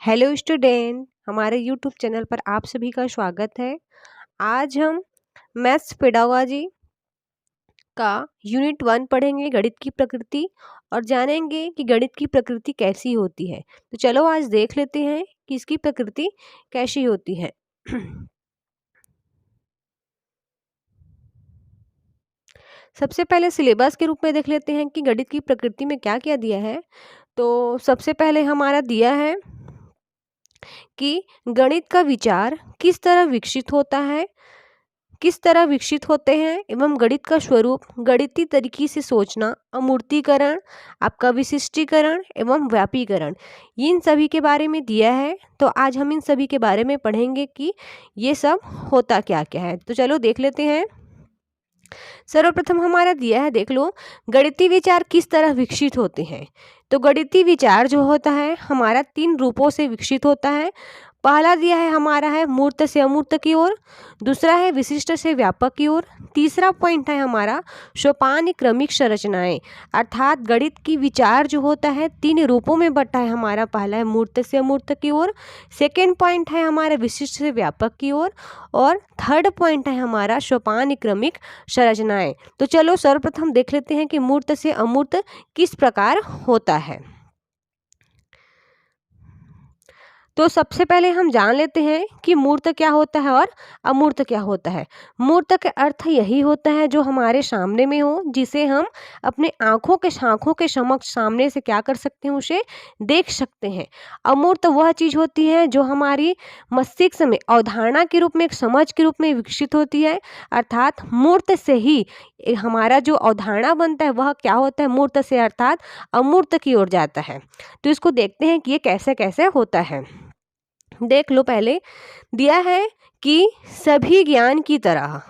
Hello student, हमारे YouTube channel पर आप सभी का स्वागत है। आज हम मैथ्स पेडागोजी का यूनिट 1 पढ़ेंगे, गणित की प्रकृति, और जानेंगे कि गणित की प्रकृति कैसी होती है। तो चलो आज देख लेते हैं कि इसकी प्रकृति कैसी होती है। सबसे पहले सिलेबस के रूप में देख लेते हैं कि गणित की प्रकृति में क्या क्या दिया है। तो सबसे पहले हमारा दिया है कि गणित का विचार किस तरह विकसित होता है, किस तरह विकसित होते हैं एवं गणित का स्वरूप, गणितीय तरीके से सोचना, अमूर्तीकरण, आपका विशिष्टीकरण एवं व्यापीकरण, इन सभी के बारे में दिया है। तो आज हम इन सभी के बारे में पढ़ेंगे कि ये सब होता क्या क्या है। तो चलो देख लेते हैं। सर्वप्रथम हमारा दिया है, देख लो, गणितीय विचार किस तरह विकसित होते हैं। तो गणितीय विचार जो होता है हमारा 3 रूपों से विकसित होता है। पहला दिया है हमारा है मूर्त से अमूर्त की ओर, दूसरा है विशिष्ट से व्यापक की ओर, तीसरा पॉइंट है हमारा सोपान क्रमिक संरचनाएं। अर्थात गणित की विचार जो होता है 3 रूपों में बटा है हमारा। पहला है मूर्त से अमूर्त की ओर, सेकेंड पॉइंट है हमारा विशिष्ट से व्यापक की ओर, और थर्ड पॉइंट है हमारा सोपान क्रमिक संरचनाएं। तो चलो सर्वप्रथम देख लेते हैं कि मूर्त से अमूर्त किस प्रकार होता है। तो सबसे पहले हम जान लेते हैं कि मूर्त क्या होता है और अमूर्त क्या होता है। मूर्त का अर्थ यही होता है जो हमारे सामने में हो, जिसे हम अपने आँखों के समक्ष सामने से क्या कर सकते हैं, उसे देख सकते हैं। अमूर्त वह चीज़ होती है जो हमारी मस्तिष्क में अवधारणा के रूप में, एक समझ के रूप में विकसित होती है। अर्थात मूर्त से ही हमारा जो अवधारणा बनता है वह क्या होता है, मूर्त से अर्थात अमूर्त की ओर जाता है। तो इसको देखते हैं कि ये कैसे कैसे होता है। देख लो, पहले दिया है कि सभी ज्ञान की तरह,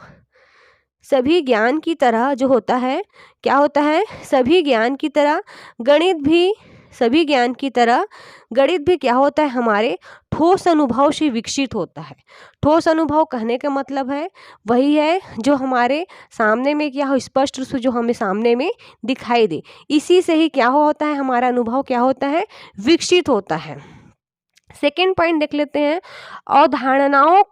सभी ज्ञान की तरह जो होता है क्या होता है, सभी ज्ञान की तरह गणित भी, सभी ज्ञान की तरह गणित भी क्या होता है, हमारे ठोस अनुभव से विकसित होता है। ठोस अनुभव कहने का मतलब है वही है जो हमारे सामने में क्या हो, स्पष्ट रूप से जो हमें सामने में दिखाई दे, इसी से ही क्या होता है, हमारा अनुभव क्या होता है, विकसित होता है। सेकेंड पॉइंट देख लेते हैं, अवधारणाओं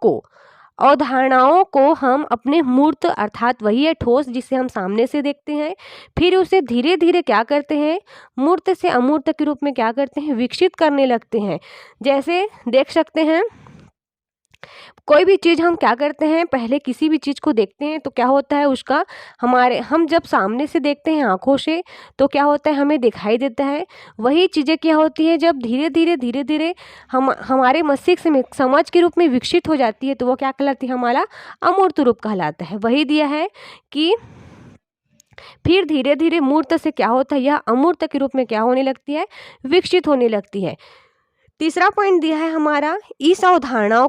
को हम अपने मूर्त, अर्थात वही है ठोस जिसे हम सामने से देखते हैं, फिर उसे धीरे धीरे क्या करते हैं, मूर्त से अमूर्त के रूप में क्या करते हैं, विकसित करने लगते हैं। जैसे देख सकते हैं, कोई भी चीज़ हम क्या करते हैं, पहले किसी भी चीज़ को देखते हैं तो क्या होता है उसका, हम जब सामने से देखते हैं आँखों से तो क्या होता है, हमें दिखाई देता है। वही चीज़ें क्या होती हैं, जब धीरे धीरे हम हमारे मस्तिष्क में समझ के रूप में विकसित हो जाती है तो वो क्या कहलाती है, हमारा अमूर्त रूप कहलाता है। वही दिया है कि फिर धीरे धीरे मूर्त से क्या होता है, यह अमूर्त के रूप में क्या होने लगती है, विकसित होने लगती है। तीसरा पॉइंट दिया है हमारा, इस अवधारणाओं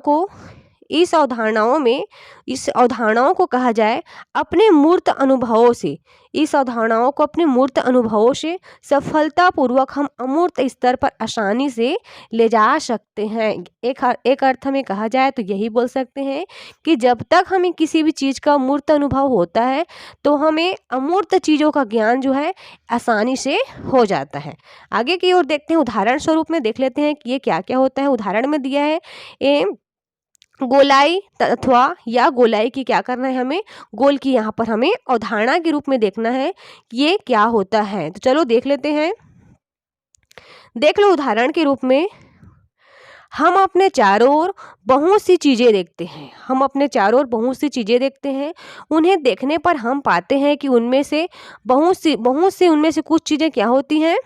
को कहा जाए अपने मूर्त अनुभवों से, इस अवधारणाओं को अपने मूर्त अनुभवों से सफलतापूर्वक हम अमूर्त स्तर पर आसानी से ले जा सकते हैं। एक अर्थ में कहा जाए तो यही बोल सकते हैं कि जब तक हमें किसी भी चीज़ का मूर्त अनुभव होता है तो हमें अमूर्त चीज़ों का ज्ञान जो है आसानी से हो जाता है। आगे की ओर देखते हैं, उदाहरण स्वरूप में देख लेते हैं कि ये क्या क्या होता है। उदाहरण में दिया है गोलाई अथवा या गोलाई की क्या करना है, हमें गोल की यहाँ पर हमें अवधारणा के रूप में देखना है ये क्या होता है। तो चलो देख लेते हैं। देख लो, उदाहरण के रूप में हम अपने चारों ओर बहुत सी चीज़ें देखते हैं, हम अपने चारों ओर बहुत सी चीज़ें देखते हैं। उन्हें देखने पर हम पाते हैं कि उनमें से बहुत सी उनमें से कुछ चीज़ें क्या होती हैं,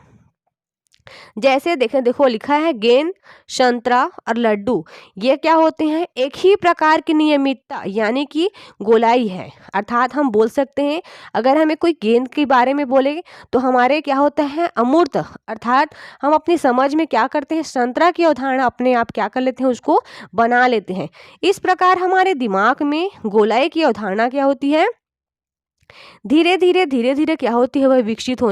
जैसे देखें, देखो लिखा है गेंद, संतरा और लड्डू, ये क्या होते हैं, एक ही प्रकार की नियमितता यानी कि गोलाई है। अर्थात हम बोल सकते हैं, अगर हमें कोई गेंद के बारे में बोले तो हमारे क्या होता है, अमूर्त, अर्थात हम अपनी समझ में क्या करते हैं, संतरा की अवधारणा अपने आप क्या कर लेते हैं, उसको बना लेते हैं। इस प्रकार हमारे दिमाग में गोलाई की अवधारणा क्या होती है, धीरे धीरे क्या होती है, वह विकसित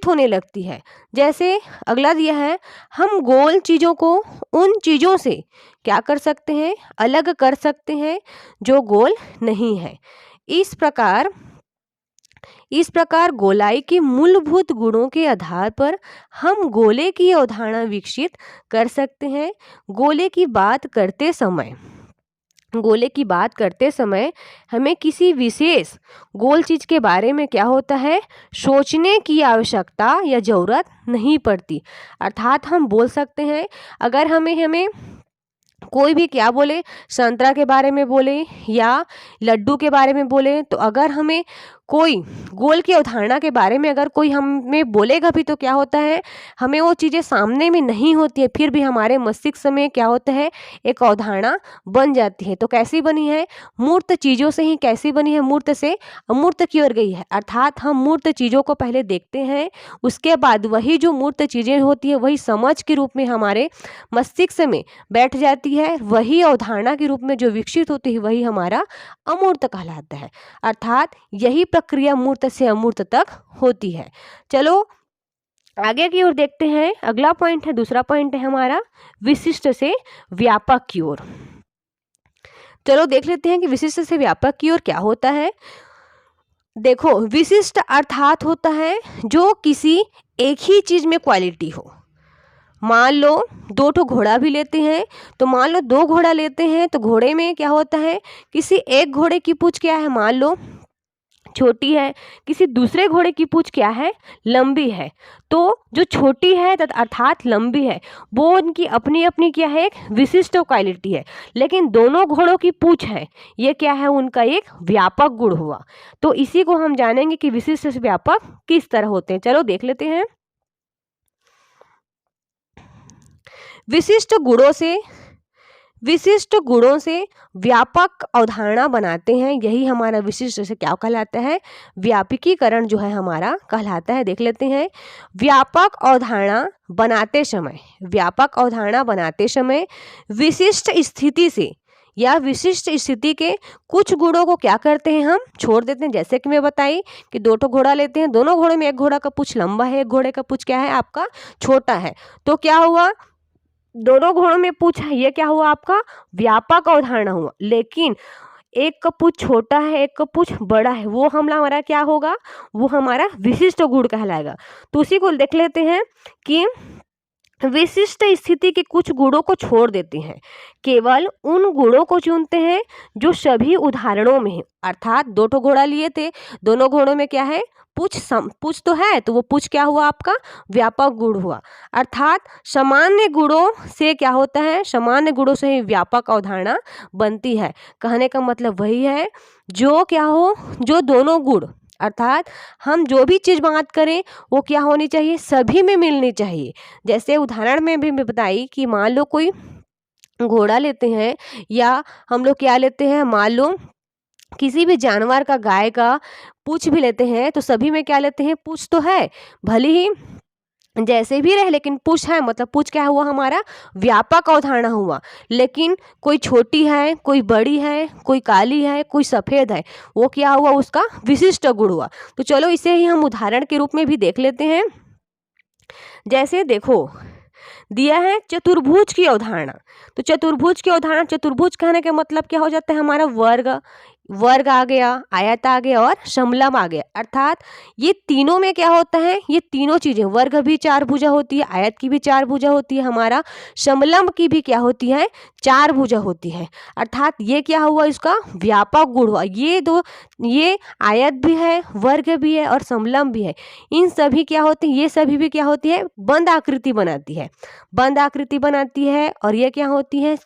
होने लगती है। जैसे अगला दिया है, हम गोल चीज़ों को उन चीज़ों से क्या कर सकते हैं, अलग कर सकते हैं जो गोल नहीं है। इस प्रकार इस प्रकार गोलाई की मूलभूत गुणों के आधार पर हम गोले की अवधारणा विकसित कर सकते हैं। गोले की बात करते समय हमें किसी विशेष गोल चीज के बारे में क्या होता है, सोचने की आवश्यकता या जरूरत नहीं पड़ती। अर्थात हम बोल सकते हैं, अगर हमें कोई भी क्या बोले, संतरा के बारे में बोले या लड्डू के बारे में बोले, तो अगर हमें कोई गोल की अवधारणा के बारे में अगर कोई हमें बोलेगा भी तो क्या होता है, हमें वो चीज़ें सामने में नहीं होती है, फिर भी हमारे मस्तिष्क में क्या होता है, एक अवधारणा बन जाती है। तो कैसी बनी है, मूर्त चीज़ों से ही कैसी बनी है, मूर्त से अमूर्त की ओर गई है। अर्थात हम मूर्त चीज़ों को पहले देखते हैं, उसके बाद वही जो मूर्त चीज़ें होती है वही समझ के रूप में हमारे मस्तिष्क में बैठ जाती है, वही अवधारणा के रूप में जो विकसित होती है वही हमारा अमूर्त कहलाता है। अर्थात यही प्रक्रिया मूर्त से अमूर्त तक होती है। चलो आगे की ओर देखते हैं। अगला पॉइंट है, दूसरा पॉइंट है हमारा विशिष्ट से व्यापक की ओर। चलो देख लेते हैं कि विशिष्ट से व्यापक की ओर क्या होता है। देखो, विशिष्ट अर्थात होता है जो किसी एक ही चीज में क्वालिटी हो। मान लो दो ठो घोड़ा भी लेते हैं, तो मान लो दो घोड़ा लेते हैं तो घोड़े में क्या होता है, किसी एक घोड़े की पूंछ क्या है, मान लो छोटी है, किसी दूसरे घोड़े की पूंछ क्या है, लंबी है। तो जो छोटी है अर्थात लंबी है, वो उनकी अपनी अपनी क्या है, एक विशिष्ट क्वालिटी है। लेकिन दोनों घोड़ों की पूंछ है, ये क्या है, उनका एक व्यापक गुण हुआ। तो इसी को हम जानेंगे कि विशिष्ट से व्यापक किस तरह होते हैं। चलो देख लेते हैं। विशिष्ट गुणों से व्यापक अवधारणा बनाते हैं, यही हमारा विशिष्ट से क्या कहलाता है, व्यापकीकरण जो है हमारा कहलाता है। देख लेते हैं। व्यापक अवधारणा बनाते समय विशिष्ट स्थिति से या विशिष्ट स्थिति के कुछ गुणों को क्या करते हैं, हम छोड़ देते हैं। जैसे कि मैं बताई कि दो ठो घोड़ा लेते हैं, दोनों घोड़े में एक घोड़ा का पूंछ लंबा है, एक घोड़े का पूंछ क्या है आपका छोटा है। तो क्या हुआ, दोनों घोड़ों में पूंछ है, ये क्या हुआ आपका व्यापक अवधारणा हुआ। लेकिन एक का पूंछ छोटा है, एक का पूंछ बड़ा है, वो हमारा क्या होगा, वो हमारा विशिष्ट गुण कहलाएगा। तो उसी को देख लेते हैं कि विशिष्ट स्थिति के कुछ गुणों को छोड़ देते हैं, केवल उन गुणों को चुनते हैं जो सभी उदाहरणों में है। अर्थात दो ठो घोड़ा लिए थे, दोनों घोड़ों में क्या है, पूछ तो है, तो वो पूछ क्या हुआ आपका व्यापक गुण हुआ। अर्थात सामान्य गुणों से क्या होता है, सामान्य गुणों से ही व्यापक अवधारणा बनती है। कहने का मतलब वही है, जो क्या हो, जो दोनों गुण, अर्थात हम जो भी चीज़ बात करें वो क्या होनी चाहिए, सभी में मिलनी चाहिए। जैसे उदाहरण में भी मैं बताई कि मान लो कोई घोड़ा लेते हैं या हम लोग क्या लेते हैं, मान लो किसी भी जानवर का, गाय का पूंछ भी लेते हैं, तो सभी में क्या लेते हैं, पूंछ तो है, भले ही जैसे भी रहे लेकिन पूंछ है, मतलब पूंछ क्या हुआ हमारा व्यापक अवधारणा हुआ। लेकिन कोई छोटी है, कोई बड़ी है, कोई काली है, कोई सफ़ेद है, वो क्या हुआ, उसका विशिष्ट गुण हुआ। तो चलो इसे ही हम उदाहरण के रूप में भी देख लेते हैं। जैसे देखो दिया है चतुर्भुज की अवधारणा। तो चतुर्भुज की अवधारणा, चतुर्भुज कहने का मतलब क्या हो जाता है हमारा वर्ग आ गया, आयत आ गया और समलंब आ गया। अर्थात ये तीनों में क्या होता है, ये तीनों चीजें, वर्ग भी चार भुजा होती है, आयत की भी चार भुजा होती है, हमारा समलंब की भी क्या होती है, चार भुजा होती है। अर्थात ये क्या हुआ, इसका व्यापक गुण हुआ। ये आयत भी है, वर्ग भी है और समलंब भी है। इन सभी क्या होती है, ये सभी भी क्या होती है, बंद आकृति बनाती है। और ये क्या होती है,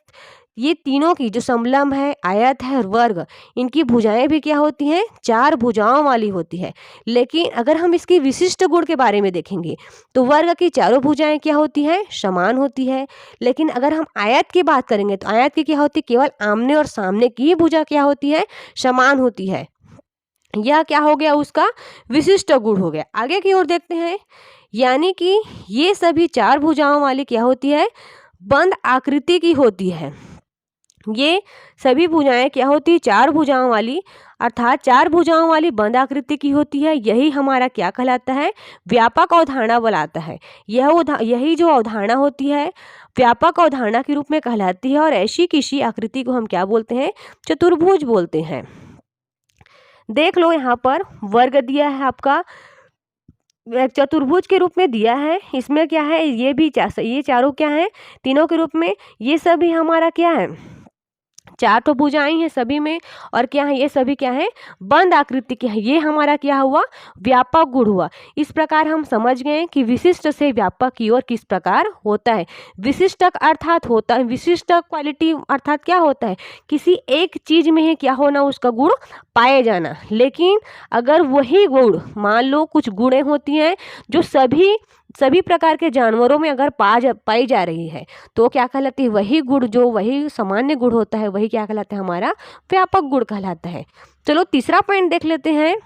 ये तीनों की जो समलंब है, आयत है और वर्ग, इनकी भुजाएं भी क्या होती हैं, चार भुजाओं वाली होती है। लेकिन अगर हम इसकी विशिष्ट गुण के बारे में देखेंगे तो वर्ग की चारों भुजाएं क्या होती हैं, समान होती है। लेकिन अगर हम आयत की बात करेंगे तो आयत की क्या होती है, केवल आमने और सामने की ही भुजा क्या होती है, समान होती है। यह क्या हो गया, उसका विशिष्ट गुण हो गया। आगे की ओर देखते हैं। यानी कि ये सभी चार भुजाओं वाली क्या होती है, बंद आकृति की होती है। ये सभी भुजाएं क्या होती है, चार भुजाओं वाली, अर्थात चार भुजाओं वाली बंद आकृति की होती है। यही हमारा क्या कहलाता है, व्यापक अवधारणा बनाता है। यही जो अवधारणा होती है व्यापक अवधारणा के रूप में कहलाती है। और ऐसी किसी आकृति को हम क्या बोलते हैं, चतुर्भुज बोलते हैं। देख लो यहाँ पर वर्ग दिया है आपका, चतुर्भुज के रूप में दिया है। इसमें क्या है, ये चारों क्या है, तीनों के रूप में, ये सभी हमारा क्या है, चार तो भुजाएं हैं सभी में, और क्या है, ये सभी क्या है, बंद आकृति के है। ये हमारा क्या हुआ, व्यापक गुण हुआ। इस प्रकार हम समझ गए कि विशिष्ट से व्यापक की ओर किस प्रकार होता है। विशिष्टक अर्थात होता है, विशिष्ट क्वालिटी अर्थात क्या होता है, किसी एक चीज में है क्या होना, उसका गुण पाए जाना। लेकिन अगर वही गुण, मान लो कुछ गुणें होती हैं जो सभी प्रकार के जानवरों में अगर पाई जा रही है, तो क्या कहलाती है, वही गुण, जो वही सामान्य गुण होता है, वही क्या कहलाता है, हमारा व्यापक गुण कहलाता है। चलो तीसरा पॉइंट देख लेते हैं।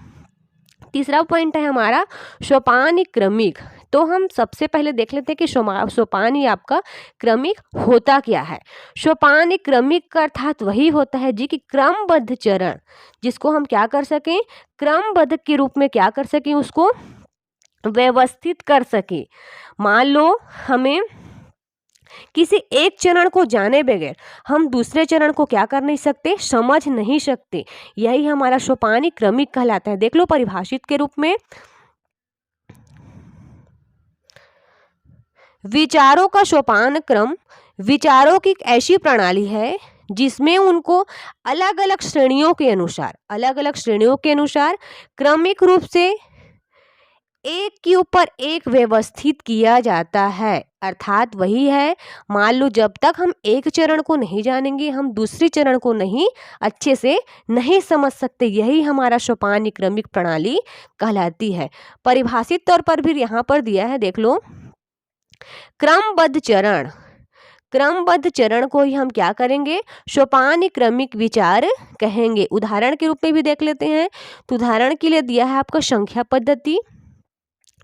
तीसरा पॉइंट है हमारा सोपानी क्रमिक। तो हम सबसे पहले देख लेते हैं कि सोपानी आपका क्रमिक होता क्या है। सोपानी क्रमिक का अर्थात वही होता है जी कि क्रमबद्ध चरण, जिसको हम क्या कर सकें, क्रमबद्ध के रूप में क्या कर सकें, उसको व्यवस्थित कर सके। मान लो हमें किसी एक चरण को जाने बगैर हम दूसरे चरण को क्या कर नहीं सकते, समझ नहीं सकते। यही हमारा सोपानी क्रमिक कहलाता है। देख लो परिभाषित के रूप में, विचारों का सोपान क्रम विचारों की एक ऐसी प्रणाली है जिसमें उनको अलग अलग श्रेणियों के अनुसार क्रमिक रूप से एक के ऊपर एक व्यवस्थित किया जाता है। अर्थात वही है, मान लो जब तक हम एक चरण को नहीं जानेंगे, हम दूसरे चरण को नहीं अच्छे से नहीं समझ सकते। यही हमारा सोपानी क्रमिक प्रणाली कहलाती है। परिभाषित तौर पर भी यहाँ पर दिया है, देख लो, क्रमबद्ध चरण को ही हम क्या करेंगे, सोपानी क्रमिक विचार कहेंगे। उदाहरण के रूप में भी देख लेते हैं। तो उदाहरण के लिए दिया है आपका संख्या पद्धति।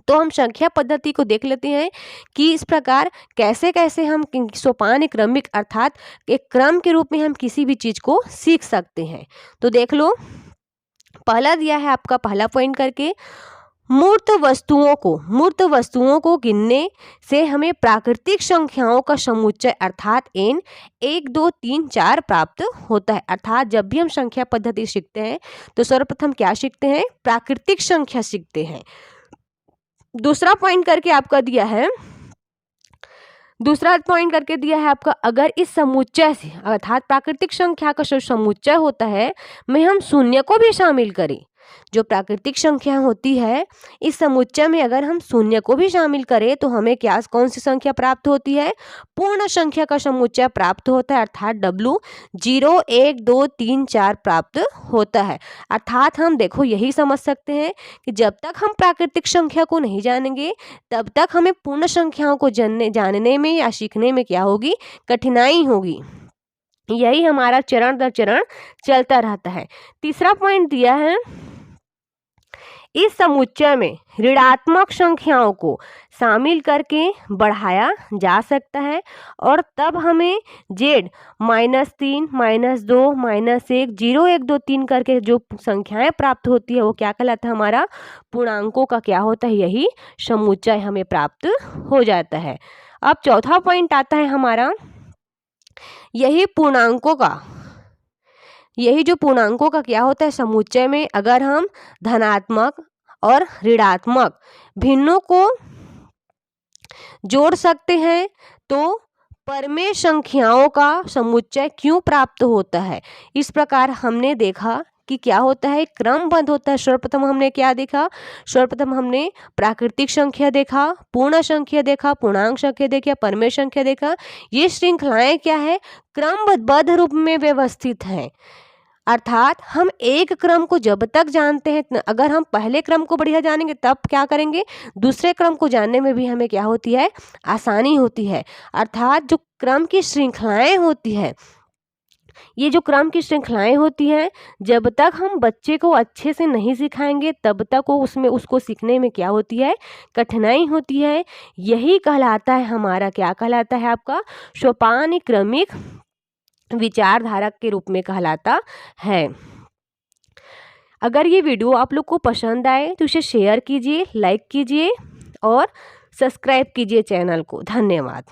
तो हम संख्या पद्धति को देख लेते हैं कि इस प्रकार कैसे कैसे हम सोपान क्रमिक अर्थात एक क्रम के रूप में हम किसी भी चीज को सीख सकते हैं। तो देख लो, पहला दिया है आपका, पहला पॉइंट करके, मूर्त वस्तुओं को गिनने से हमें प्राकृतिक संख्याओं का समुच्चय अर्थात n 1 2 3 4 प्राप्त होता है। अर्थात जब भी हम संख्या पद्धति सीखते हैं तो सर्वप्रथम क्या सीखते हैं, प्राकृतिक संख्या सीखते हैं। दूसरा पॉइंट करके दिया है आपका, अगर इस समुच्चय से अर्थात प्राकृतिक संख्या का जो समुच्चय होता है में हम शून्य को भी शामिल करें, जो प्राकृतिक संख्या होती है इस समुच्चय में अगर हम शून्य को भी शामिल करें तो हमें क्या, कौन सी संख्या प्राप्त होती है, पूर्ण संख्या का समुच्चय प्राप्त होता है। अर्थात W 0 1 2 3 4 प्राप्त होता है। अर्थात हम देखो यही समझ सकते हैं कि जब तक हम प्राकृतिक संख्या को नहीं जानेंगे तब तक हमें पूर्ण संख्याओं को जानने में या सीखने में क्या होगी, कठिनाई होगी। यही हमारा चरण दर चरण चलता रहता है। तीसरा पॉइंट दिया है, इस समुच्चय में ऋणात्मक संख्याओं को शामिल करके बढ़ाया जा सकता है और तब हमें Z -3 -2 -1 0 1 2 3 करके जो संख्याएं प्राप्त होती है वो क्या कहलाता है, हमारा पूर्णांकों का क्या होता है, यही समुच्चय हमें प्राप्त हो जाता है। अब चौथा पॉइंट आता है हमारा, यही जो पूर्णांकों का क्या होता है समुच्चय में अगर हम धनात्मक और ऋणात्मक भिन्नों को जोड़ सकते हैं तो परमेय संख्याओं का समुच्चय क्यों प्राप्त होता है। इस प्रकार हमने देखा कि क्या होता है, क्रमबद्ध होता है। सर्वप्रथम हमने क्या देखा, सर्वप्रथम हमने प्राकृतिक संख्या देखा, पूर्ण संख्या देखा, पूर्णांक संख्या देखा, परमेय संख्या देखा। ये श्रृंखलाएं क्या है, क्रमबद्ध रूप में व्यवस्थित है। अर्थात हम एक क्रम को जब तक जानते हैं, अगर हम पहले क्रम को बढ़िया जानेंगे तब क्या करेंगे, दूसरे क्रम को जानने में भी हमें क्या होती है, आसानी होती है। अर्थात जो क्रम की श्रृंखलाएं होती है, ये जो क्रम की श्रृंखलाएं होती हैं, जब तक हम बच्चे को अच्छे से नहीं सिखाएंगे तब तक वो उसको सीखने में क्या होती है, कठिनाई होती है। यही कहलाता है हमारा, क्या कहलाता है आपका, सोपान क्रमिक विचारधारा के रूप में कहलाता है। अगर ये वीडियो आप लोग को पसंद आए तो इसे शेयर कीजिए, लाइक कीजिए और सब्सक्राइब कीजिए चैनल को। धन्यवाद।